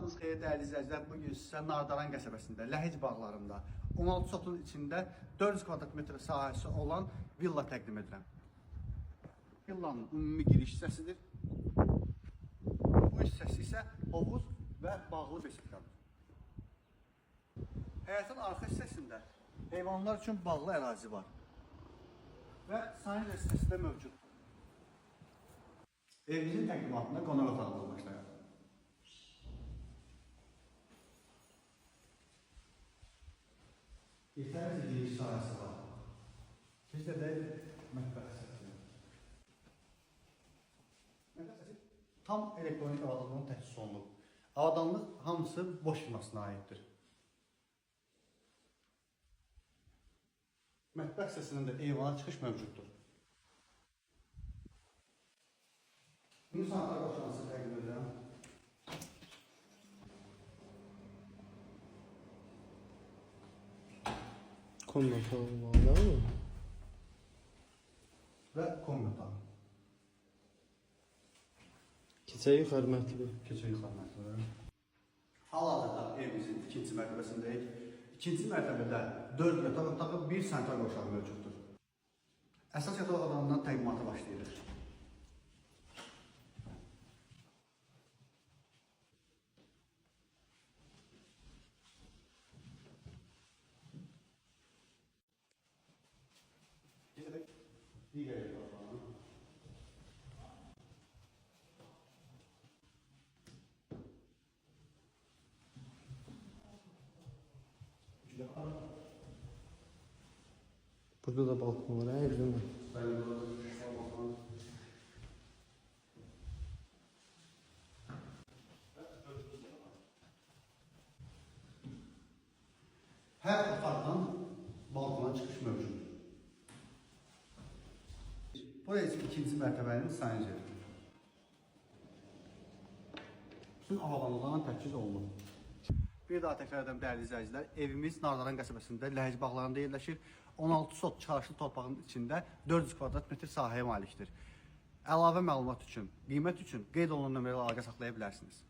Sabahınız xeyir dəyərli izləyicilər. Bugün sizə Nardaran qəsəbəsində, Ləhəc bağlarında 16 sotun içində 400 kvadrat metr sahəsi olan villa təqdim edirəm. Villanın ümumi giriş hissəsidir. Bu hissəsi isə hovuz və bağlı besedkadır. Həyətin arxa hissəsində heyvanlar üçün bağlı ərazi var və sahil hissəsi də mövcuddur. Evimizin təqdimatında qonaq otağımız başlayır. Yetərincə geniş sahəsi var. Bizdə də mətbəx hissəsi. Mətbəx hissəsi tam elektronik avadanlığın təchiz olunub. Avadanlıq hamısı boş firmasına aiddir. Mətbəx hissəsində də eyvana çıxış mövcuddur. İnsanlar başlanısı təqdim edirəm. Komnata olmalı mı? Və komnata. Keçək xidmətli. Keçək xidmətli. Hal-hazırda evimizin ikinci mərtəbəsindəyik. İkinci mərtəbədə 4 yataq otağı, 1 sanitar qoşağı mövcuddur. Əsas yataq otağından təqdimata başlayırıq. Digər yataq otağına. Burada da balkon var, değil mi? Hər otaqdan balkona çıxış mövcuddur. Buraya isə ikinci mərtəbənin sayıncıdır. Bütün avadanlıqlarla təchiz olunub. Bir daha təkrar edirəm dəyərli izləyicilər, evimiz Nardaran qəsəbəsində Ləhəc bağlarında yerləşir. 16 sot çarşı torpağın içində 400 kvadrat metr sahəyə malikdir. Əlavə məlumat üçün, qiymət üçün qeyd olunan nömrəyə əlaqə saxlaya bilərsiniz.